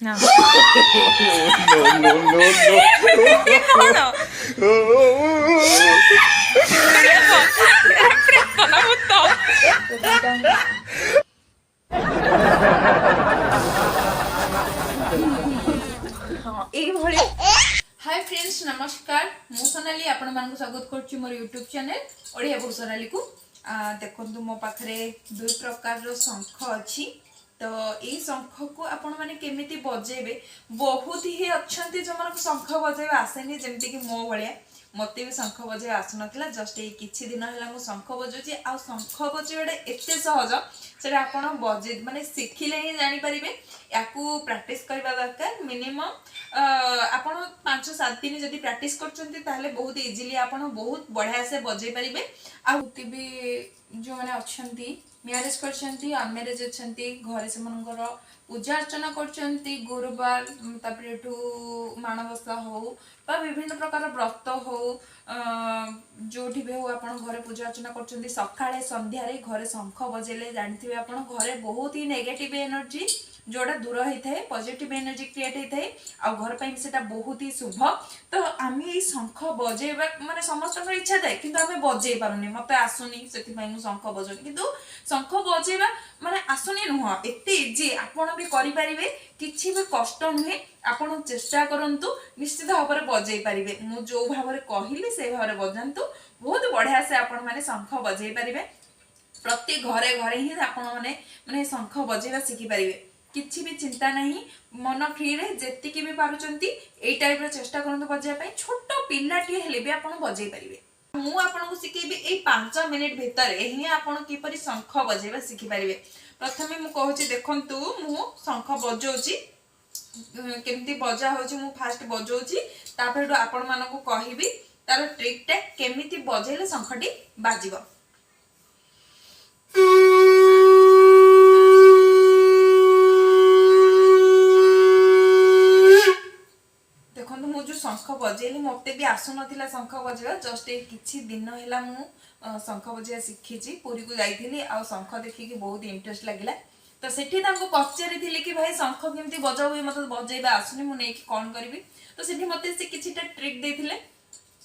ନା No, no, no, କଣ এইଭଳି hi friends नमस्कार मु सोनाली आपण मानक स्वागत करछि मोर YouTube channel Odia book Sonali को देखंतु मो पाखरे दुई प्रकार रो शंख अछि तो ई शंख को आपण माने केमिति बजेबे बहुत ही अछंती जो मानक शंख बजेबे आसेनी जेमति कि मो भलिया मते भी शंख बजेबे आसु नथिला जस्ट ए किछि दिन हला मु शंख बजोछि आ शंख बजेबे एते सहज सेटा आपण बजे माने सिखिले ही जानि परिबे याकू प्रैक्टिस करबा दरकार मिनिमम आपण 5-7 दिन जदि प्रैक्टिस करचंती ताहले बहुत इजीली आपण बहुत बढ़िया से बजे परिबे आ भी जो माने अछंती मैरिज करचंती अनमैरिज अछंती घरे से मनकर पूजा अर्चना करचंती गुरुवार तापर एठू माणबसा हो बा विभिन्न प्रकार व्रत हो जोठी भी हो आपण घरे पूजा अर्चना करचंती सकाळे संध्या रे घरे शंख बजेले जानथिबे आपण घरे बहुत ही नेगेटिव एनर्जी जोड़ा दूर होता है पॉजिटिव एनर्जी क्रिएट होता है आ घर पर सेटा बहुत ही शुभ तो आम ये शंख बजेबा माने समस्त इच्छा थाए कि आम बजे पारुनी मत आसुनी से शंख बजौनी किंतु शंख बजेबा माने आसुनी नुह एत इजी आपण भी करें किसी भी कष्ट नुहे आपण चेष्टा करंतु निश्चित भाव में बजे पारे मु जो भाव में कहली से भाव में बजातु बहुत बढ़िया से आपण मैंने शंख बजे पारे प्रति घरे घरे ही आपण मैंने शंख बजेबा शिखि पारे किसी भी चिंता नहीं मन फ्री रे जेतिकी भी पारुचंती एई टाइप रो चेष्टा करंतु बजेया पई छोट पिलाटी हेले भी आपण बजेई परिबे मु आपन को सिखेबी एई 5 मिनिट भीतर एही आपण किपरि शंख बजेबा शिखि परिबे प्रथमे मु कहूची देखंतु मु शंख बजौची केमती बजा होची मु फास्ट बजौची तापर आपण मानको कहिबी तार ट्रिक टा केमिति बजेले शंखटी बाजिबो शंख बजेली मते भी आसु नथिला शंख बजेबा जस्ट ए किछि दिन हैला मु शंख बजेया शिखिछि पुरी को जाइथिली आ शंख देखि कि बहुत इंटरेस्ट लागिला तो सेठी तांको पचारि थिले कि भाई शंख केमती बजाउ हे मते बजेबा आसुनी मु नै कि कोन करबी तो सेठी मते से किछिटा ट्रिक देथिले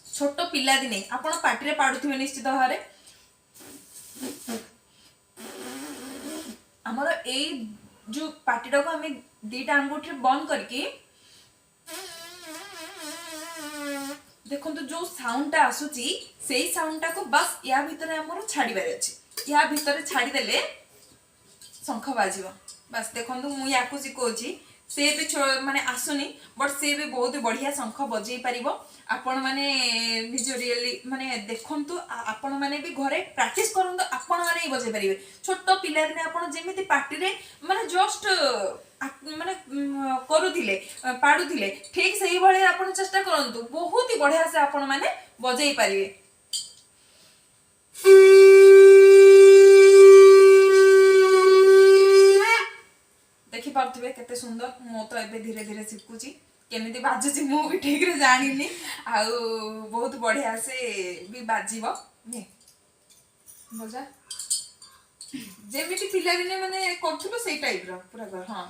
छोटो पिला दिने आपण पाटी रे पाडुथिबे निश्चित भारे हमर ए जो पाटीटा को हमें दीटा अंगूठी बंद करके देखो तो जो साउंडटा आसुची सेही साउंडटा को बस या भीतर हमर छाड़ी बारे अछि या भीतर छाड़ी देले शंख बाजिबो बस देखो मु याकू सिकोची से भी माने आसुनी बट से भी बहुत बढ़िया शंख बजै पारिबो आपण माने निज रियली माने देखंतु आपण माने भी घरे प्रैक्टिस करंतु आपण माने ही बजै पारिबे छोटो पिला ने आपण जेमिति पार्टी रे माने जस्ट माने करूथिले पाडुथिले ठीक सही भले आपण चेष्टा करंतु बहुत ही बढ़िया से आपण माने बजै पारिबे देखि पार्थबे केते सुंदर मो तो एबे धीरे धीरे सिखुची केमिति बाजुची मु भी ठीक रे जानिनी आ बहुत बढ़िया से भी बाजिबो ने बजा जेमिति पिला दिने माने करथुलो सेही टाइप रो पूरा कर हां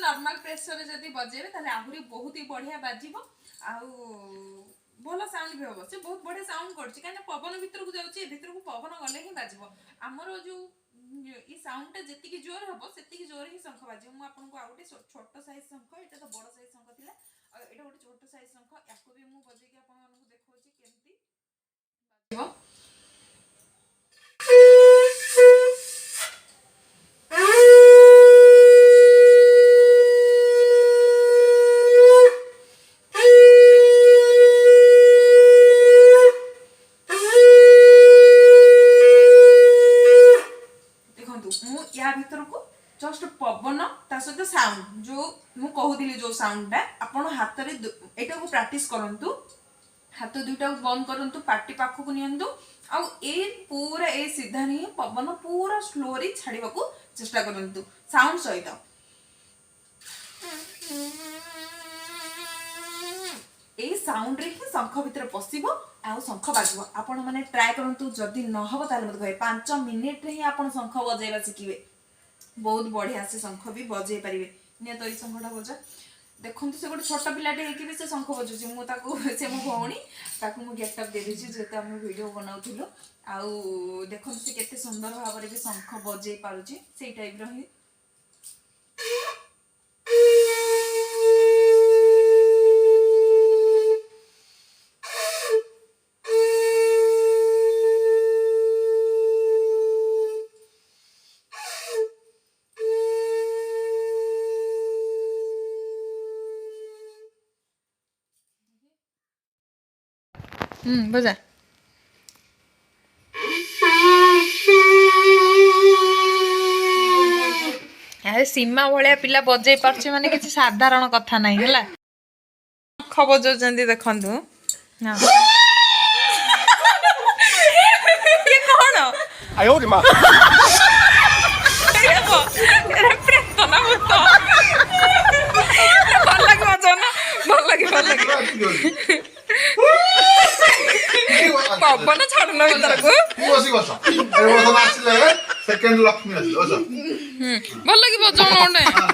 नॉर्मल प्रेशर रे जदी बजेबे ताले आहुरी बहुत ही बढ़िया बाजिबो आउ भलो साउंड भी होबो से बहुत बढ़िया साउंड करछि काने पवन भीतर को जाउछि भीतर को पवन गले ही बाजिबो हमरो जो ई साउंड जेति की जोर होबो सेति की जोर ही शंख बाजिबो मु आपन को आउटे छोटो साइज शंख एटा तो बड़ साइज शंख थिला एटा गोटे छोटो साइज शंख याको भी मु बजे के आपन मानू देखौछि केमती बाजिबो जस्ट पवन ता सहित साउंड जो मु कहूली जो साउंडटा आपण हाथ रे एटा को प्रैक्टिस करंतु हाथ दुईटा बंद करंतु पाटी पाखक नियंतु आउ ए पूरा ए सीधा नहीं पवन पूरा स्लोली छाड़वा को चेष्टा करंतु साउंड सहित ए साउंड रे ही शंख भीतर पसिबो आउ शंख बाजबो आपण माने ट्राई करंतु जदी न हबो ताले मत कहे 5 मिनिट रे ही आपण शंख बजेबा शिखिबे बहुत बढ़िया से शंख भी बजे पारिबे ने तो ई शंखटा बजा देखंतु से गोटे छोटा पिलाटे हेकि भी से शंख बजुची मु ताको से मो भौणी ताको मु गेटअप दे देछि जेते हम वीडियो बनाउथिलो आउ देखंतु से केते सुंदर भाबरे भी शंख बजे पारुची सेई टाइप रो ही बजा अरे सीमा भलिया पिला बजे पारछे माने किछि साधारण कथा नाही हला शंख बजौचंदी देखंतु हां ये कोन 哎呦我的妈！ प्रेतना मुत भल लागे बजाओ ना भल लागे पवन छाड़न भीतर को बसी बस ए बस नाचले सेकंड लक्ष्मी आसी बस भल लागे बजाओ नोने हां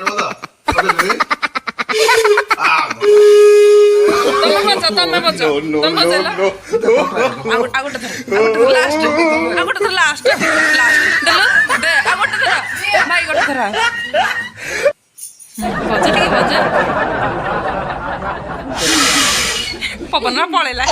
बस बस तमे बजाओ No, no, तमे no, बजाला no, no. आगोटे लास्ट देलो दे आगोटे धर भाई गोटे धर बजा टिके बजा पवन पळेला